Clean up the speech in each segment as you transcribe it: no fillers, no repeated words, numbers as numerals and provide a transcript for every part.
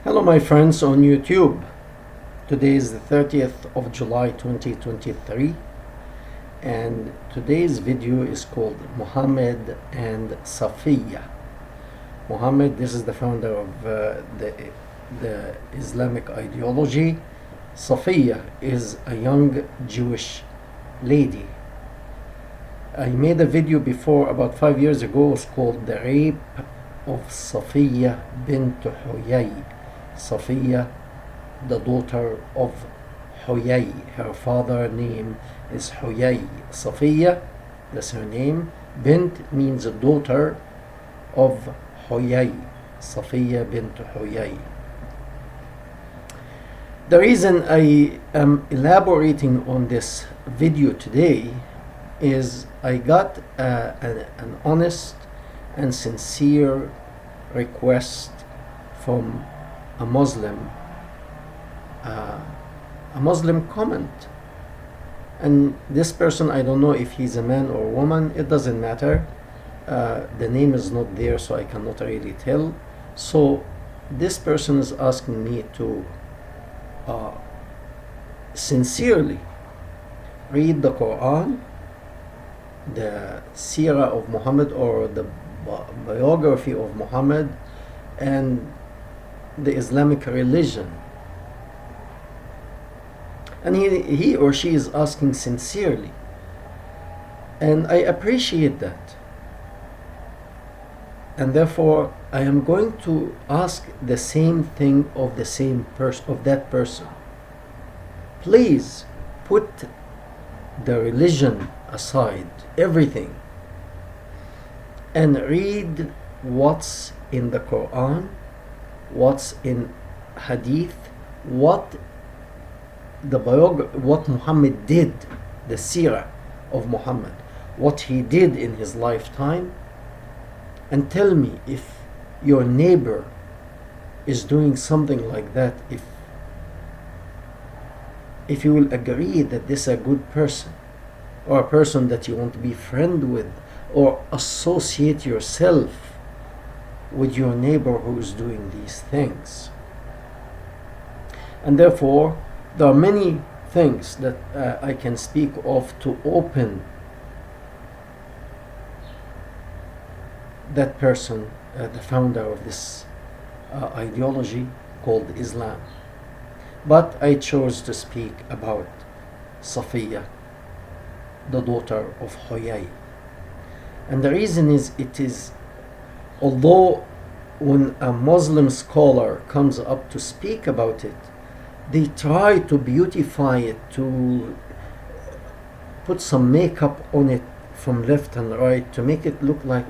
Hello my friends on YouTube. Today is the 30th of July 2023 and today's video is called Mohammed and Safiyya. Mohammed, this is the founder of the Islamic ideology. Safiyya is a young Jewish lady. I made a video before about 5 years ago. It's called The Rape of Safiyya bint Huyay. Safiyya, the daughter of Huyay. Her father name is Huyay. Safiyya, that's her name. Bint means a daughter of Huyay. Safiyya bint Huyay. The reason I am elaborating on this video today is I got an honest and sincere request from a Muslim comment, and this person, I don't know if he's a man or a woman, it doesn't matter. The name is not there, so I cannot really tell. So this person is asking me to sincerely read the Quran, the Seerah of Muhammad, or the biography of Muhammad and the Islamic religion. And he or she is asking sincerely, and I appreciate that, and therefore I am going to ask the same thing of the same person, of that person. Please put the religion aside, everything, and read what's in the Quran, what's in Hadith, what Muhammad did, the Seerah of Muhammad, what he did in his lifetime, and tell me if your neighbor is doing something like that, if you will agree that this is a good person, or a person that you want to be friend with, or associate yourself with your neighbor who is doing these things. And therefore there are many things that I can speak of to open that person, the founder of this ideology called Islam. But I chose to speak about Safiyya, the daughter of Huyay. And the reason is, although when a Muslim scholar comes up to speak about it, they try to beautify it, to put some makeup on it from left and right, to make it look like,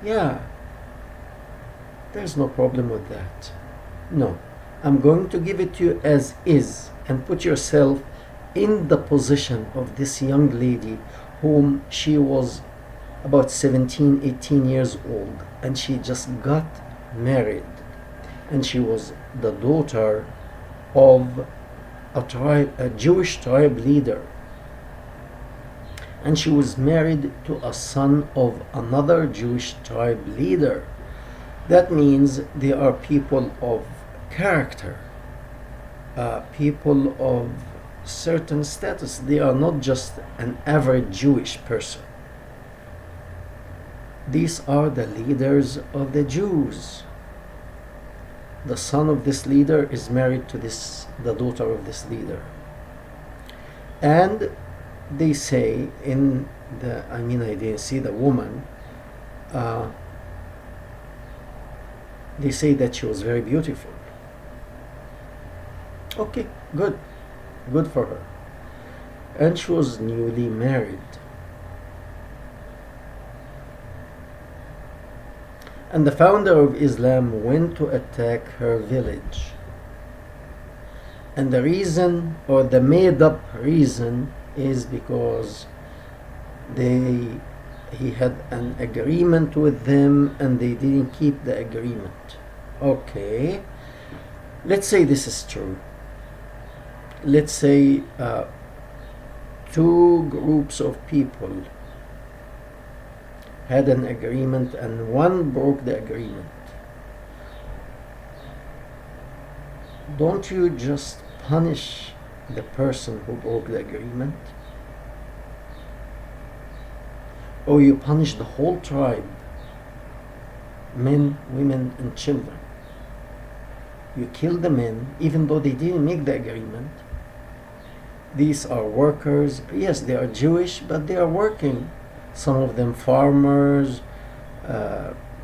yeah, there's no problem with that. No, I'm going to give it to you as is, and put yourself in the position of this young lady whom she was about 17, 18 years old, and she just got married, and she was the daughter of a Jewish tribe leader, and she was married to a son of another Jewish tribe leader. That means they are people of character, people of certain status. They are not just an average Jewish person. These are the leaders of the Jews. The son of this leader is married to the daughter of this leader. And they say I didn't see the woman, they say that she was very beautiful. Okay, good for her. And she was newly married. And the founder of Islam went to attack her village. And the reason, or the made up reason, is because he had an agreement with them and they didn't keep the agreement. Okay, let's say this is true. Let's say two groups of people had an agreement and one broke the agreement. don't you just punish the person who broke the agreement? Or you punish the whole tribe, men, women, and children. You kill the men even though they didn't make the agreement. These are workers. Yes, they are Jewish, but they are working. Some of them farmers,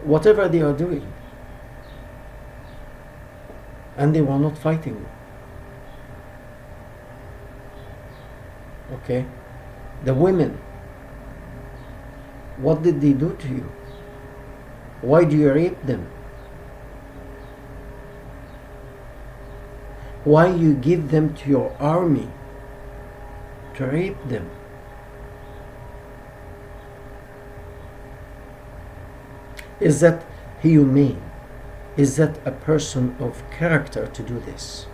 whatever they are doing. And they were not fighting. Okay? The women, what did they do to you? Why do you rape them? Why you give them to your army to rape them? Is that humane? Is that a person of character to do this?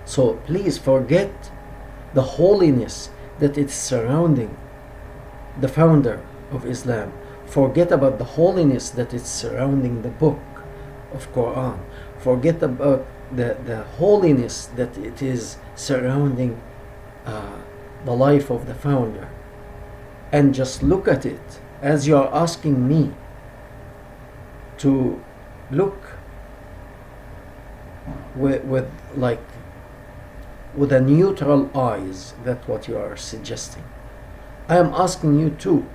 So please forget the holiness that is surrounding the founder of Islam. Forget about the holiness that is surrounding the book of Quran. Forget about the holiness that it is surrounding the life of the founder. And just look at it as you are asking me to look with a neutral eyes. That's what you are suggesting. I am asking you too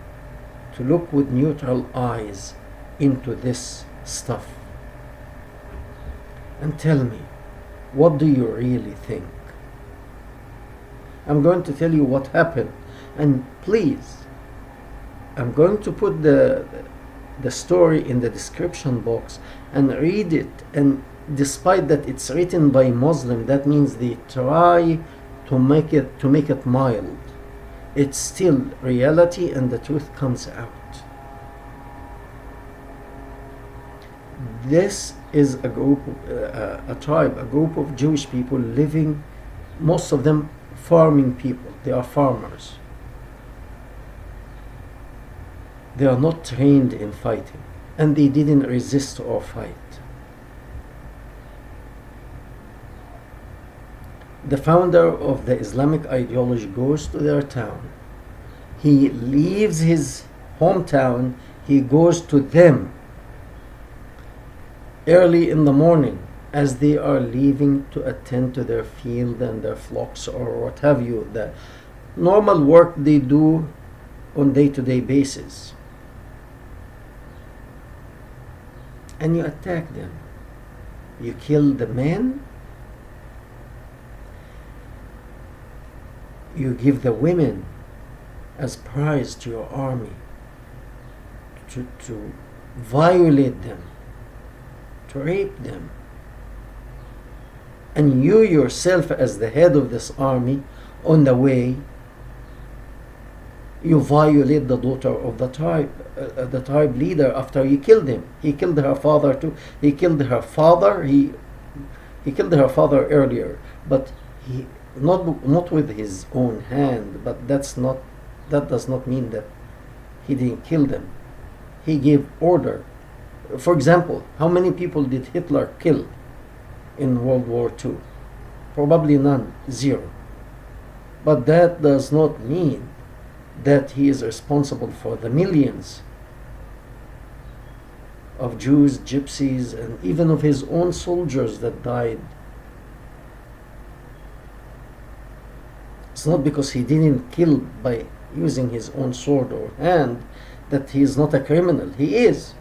to look with neutral eyes into this stuff and tell me, what do you really think? I'm going to tell you what happened, and please, I'm going to put the story in the description box and read it. And despite that it's written by Muslim, that means they try to make it mild. It's still reality, and the truth comes out. This is a group, a tribe, a group of Jewish people living, most of them farming people. They are farmers. They are not trained in fighting, and they didn't resist or fight. The founder of the Islamic ideology goes to their town. He leaves his hometown, he goes to them early in the morning as they are leaving to attend to their field and their flocks or what have you, the normal work they do on day-to-day basis. And you attack them. You kill the men. You give the women as prize to your army to violate them, to rape them. And you yourself, as the head of this army, on the way, you violate the daughter of the tribe leader after you killed him. He killed her father too. He killed her father. He killed her father earlier, but he not with his own hand. But that does not mean that he didn't kill them. He gave order. For example, how many people did Hitler kill in World War II? Probably none, 0. But that does not mean that he is responsible for the millions of Jews, gypsies, and even of his own soldiers that died. It's not because he didn't kill by using his own sword or hand that he is not a criminal. He is.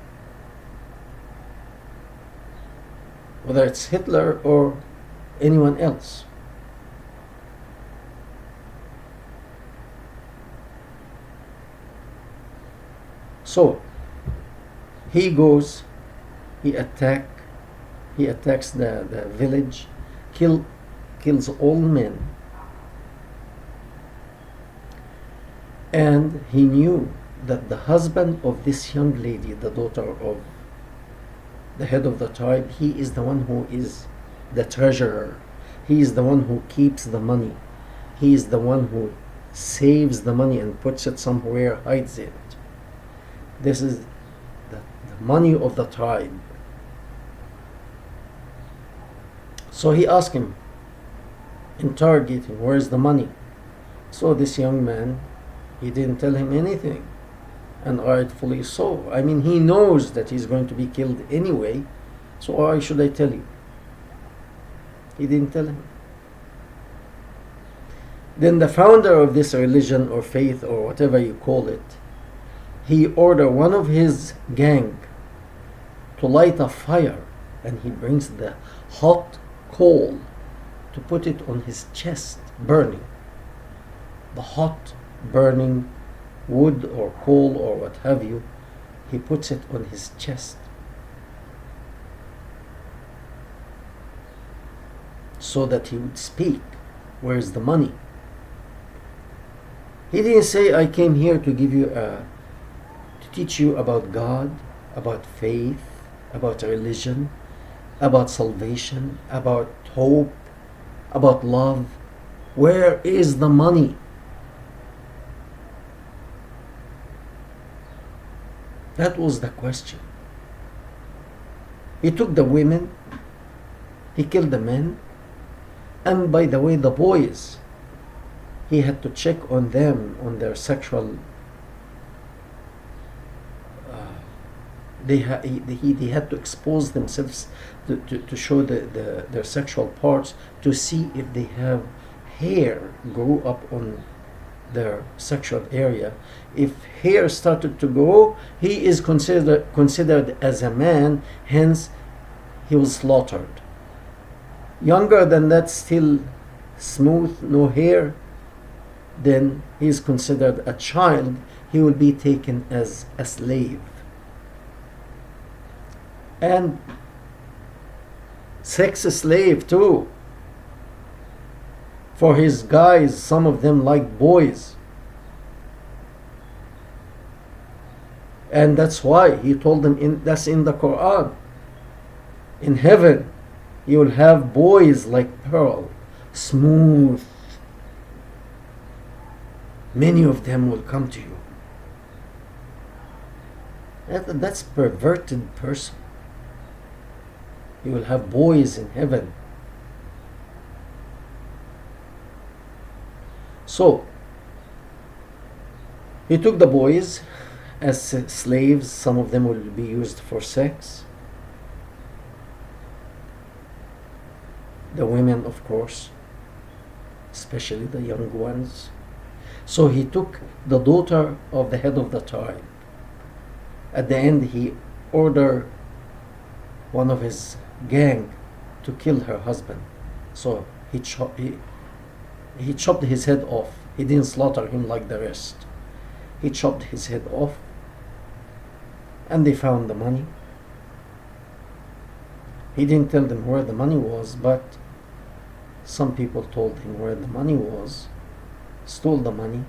Whether it's Hitler or anyone else. So he goes, he attacks the village, kills all men. And he knew that the husband of this young lady, the daughter of the head of the tribe, he is the one who is the treasurer. He is the one who keeps the money. He is the one who saves the money and puts it somewhere, hides it. This is the money of the tribe. So he asked him, interrogating, where's the money? So this young man, he didn't tell him anything, and rightfully so. I mean, he knows that he's going to be killed anyway, so why should I tell you? He didn't tell him. Then the founder of this religion or faith or whatever you call it, he ordered one of his gang to light a fire, and he brings the hot coal to put it on his chest, burning. The hot burning wood or coal or what have you, he puts it on his chest so that he would speak, where's the money? He didn't say, I came here to give you to teach you about God, about faith, about religion, about salvation, about hope, about love. Where is the money? That was the question. He took the women, he killed the men, and by the way, the boys, he had to check on them, on their sexual they had to expose themselves to show their sexual parts, to see if they have hair grow up on their sexual area. If hair started to grow, he is considered as a man, hence he was slaughtered. Younger than that, still smooth, no hair, then he is considered a child. He will be taken as a slave. And sex slave too. For his guys, some of them like boys. And that's why he told them, that's in the Quran. In heaven, you will have boys like pearl, smooth. Many of them will come to you. That's perverted person. You will have boys in heaven. So, he took the boys as slaves. Some of them will be used for sex. The women, of course, especially the young ones. So he took the daughter of the head of the tribe. At the end, he ordered one of his gang to kill her husband. So he chopped his head off. He didn't slaughter him like the rest. He chopped his head off, and they found the money. He didn't tell them where the money was, but some people told him where the money was, stole the money,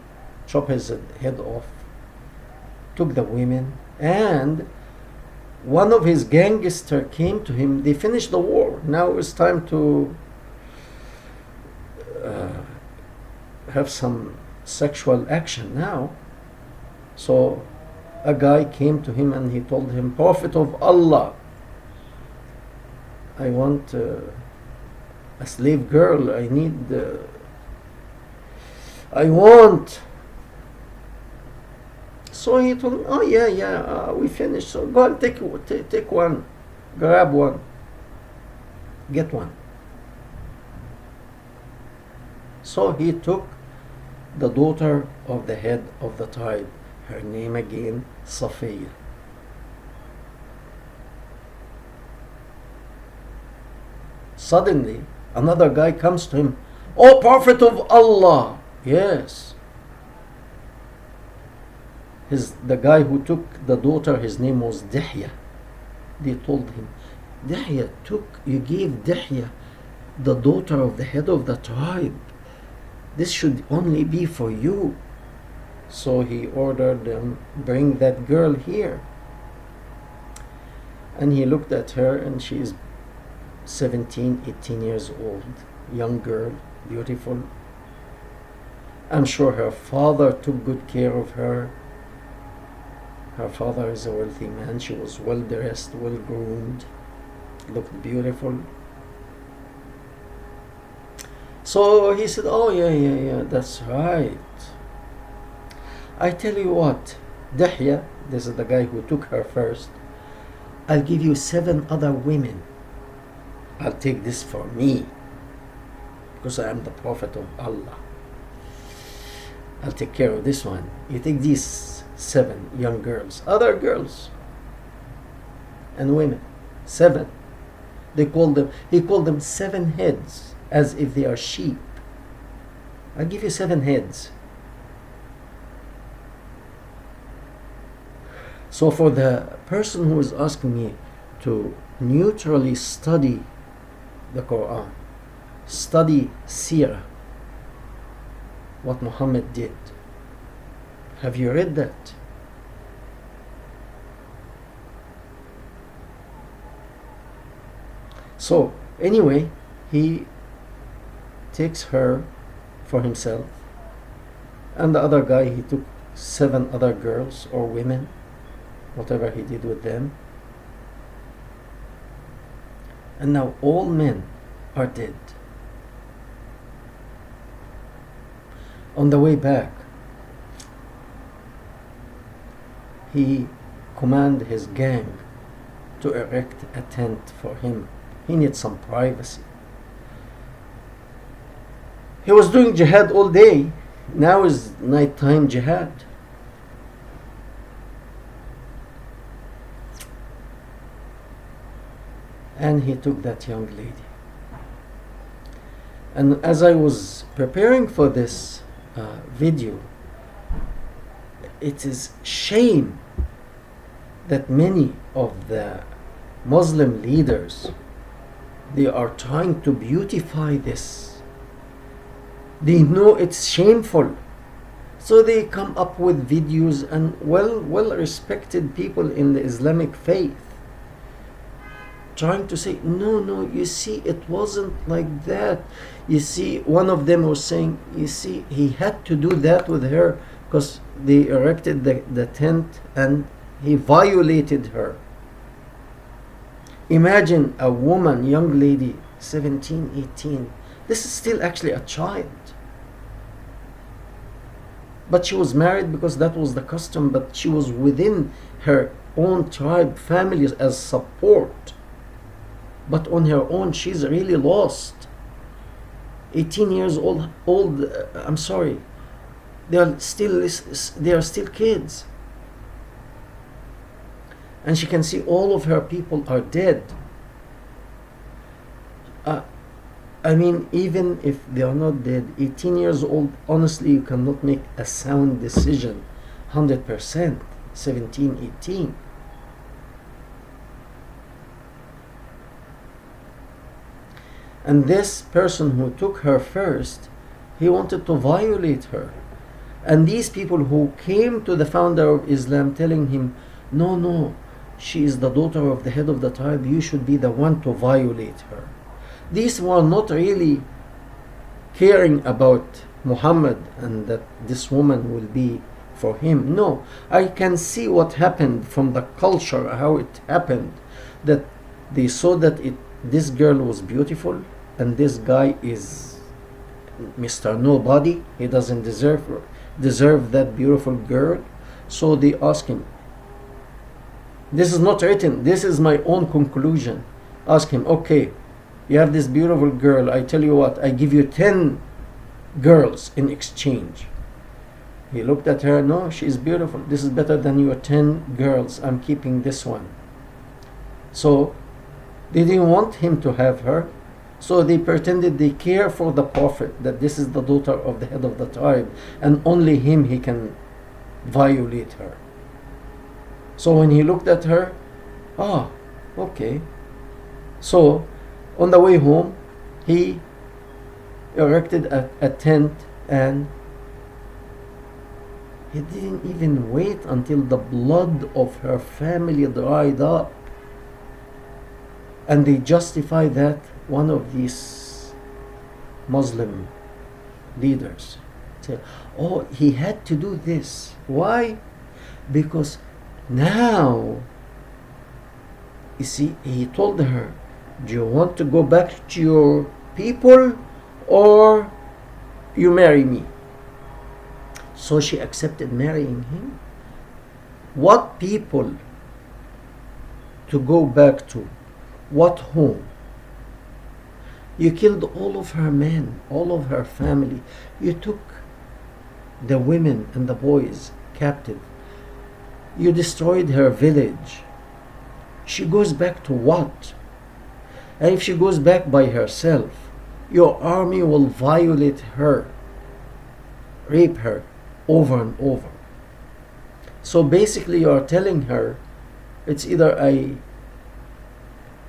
chopped his head off, took the women, and one of his gangsters came to him. They finished the war. Now it's time to have some sexual action now. So a guy came to him and he told him, Prophet of Allah, I want a slave girl. I want. So he told him, oh yeah, we finished. So go and take one, grab one, get one. So he took the daughter of the head of the tribe. Her name again, Safiyya. Suddenly, another guy comes to him, O Prophet of Allah! Yes. The guy who took the daughter, his name was Dihya. They told him, Dihya you gave Dihya the daughter of the head of the tribe. This should only be for you. So he ordered them, bring that girl here. And he looked at her, and she is 17, 18 years old, young girl, beautiful. I'm sure her father took good care of her. Her father is a wealthy man. She was well dressed, well groomed, looked beautiful. So he said, oh, yeah, that's right. I tell you what, Dihya, this is the guy who took her first, I'll give you 7 other women. I'll take this for me, because I am the Prophet of Allah. I'll take care of this one. You take these 7 young girls, other girls and women, 7. He called them 7 heads, as if they are sheep. I'll give you 7 heads. So for the person who is asking me to neutrally study the Quran, study Seerah, what Muhammad did, have you read that? So anyway, he takes her for himself, and the other guy, he took 7 other girls or women, whatever he did with them, and now all men are dead. On the way back, he commanded his gang to erect a tent for him. He needs some privacy. He was doing jihad all day. Now is nighttime jihad. And he took that young lady. And as I was preparing for this video, it is shame that many of the Muslim leaders, they are trying to beautify this. They know it's shameful, so they come up with videos, and well respected people in the Islamic faith trying to say, no, you see, it wasn't like that. You see, one of them was saying, you see, he had to do that with her because they erected the tent and he violated her. Imagine a woman, young lady, 17, 18. This is still actually a child. But she was married because that was the custom, but she was within her own tribe, families as support. But on her own, she's really lost. 18 years old, I'm sorry, they are still kids. And she can see all of her people are dead. I mean, even if they are not dead, 18 years old, honestly, you cannot make a sound decision 100%, 17, 18. And this person who took her first, he wanted to violate her. And these people who came to the founder of Islam telling him, no, she is the daughter of the head of the tribe, you should be the one to violate her. These were not really caring about Muhammad and that this woman will be for him. No, I can see what happened from the culture, how it happened, that they saw that this girl was beautiful and this guy is Mr. Nobody. He doesn't deserve that beautiful girl. So they ask him. This is not written. This is my own conclusion. Ask him, okay, you have this beautiful girl. I tell you what, I give you 10 girls in exchange. He looked at her. No, she is beautiful. This is better than your 10 girls. I'm keeping this one. So they didn't want him to have her. So they pretended they care for the Prophet, that this is the daughter of the head of the tribe, and only him he can violate her. So when he looked at her, okay. So on the way home, he erected a tent, and he didn't even wait until the blood of her family dried up. And they justify that one of these Muslim leaders say, he had to do this. Why? Because now, you see, he told her, do you want to go back to your people or you marry me. So she accepted marrying him. What people to go back to? What home? You killed all of her men, all of her family. You took the women and the boys captive. You destroyed her village. She goes back to what? And if she goes back by herself, your army will violate her, rape her over and over. So basically you are telling her, it's either I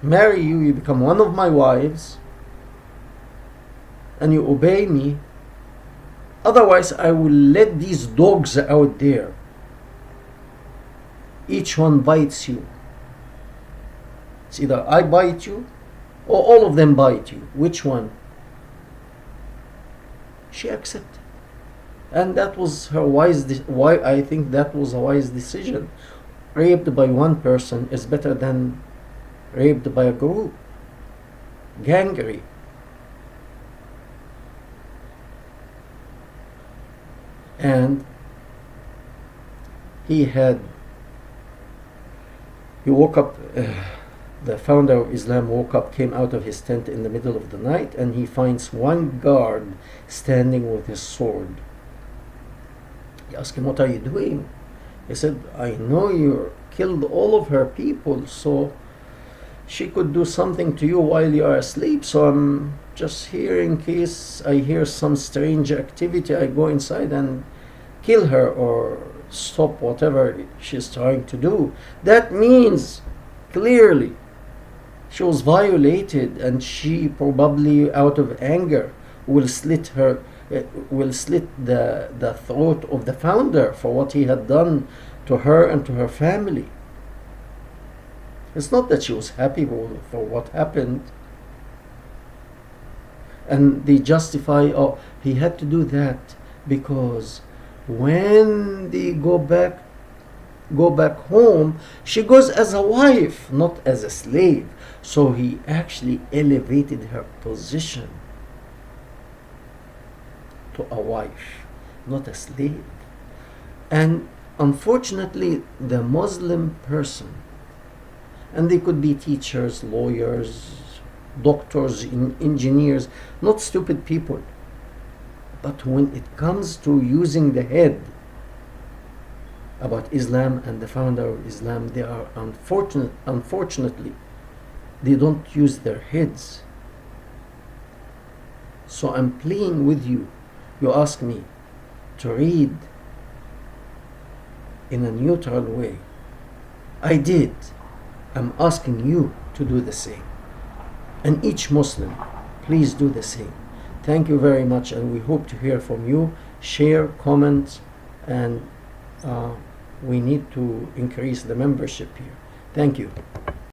marry you, you become one of my wives, and you obey me, otherwise I will let these dogs out there. Each one bites you. It's either I bite you or all of them bite you. Which one? She accepted. And that was her why I think that was a wise decision. Raped by one person is better than raped by a group. Gang rape. And he woke up, the founder of Islam woke up, came out of his tent in the middle of the night, and he finds one guard standing with his sword. He asked him, what are you doing? He said, I know you killed all of her people, so she could do something to you while you are asleep, so I'm just here in case I hear some strange activity, I go inside and kill her or stop whatever she's trying to do. That means clearly she was violated, and she probably out of anger will slit the throat of the founder for what he had done to her and to her family. It's not that she was happy for what happened, and they justify, oh, he had to do that because when they go back home, she goes as a wife, not as a slave. So he actually elevated her position to a wife, not a slave. And unfortunately, the Muslim person, and they could be teachers, lawyers, doctors, engineers, not stupid people, but when it comes to using the head about Islam and the founder of Islam, they are unfortunately, they don't use their heads. So I'm pleading with you. You ask me to read in a neutral way. I did. I'm asking you to do the same. And each Muslim, please do the same. Thank you very much, and we hope to hear from you. Share, comment, and we need to increase the membership here. Thank you.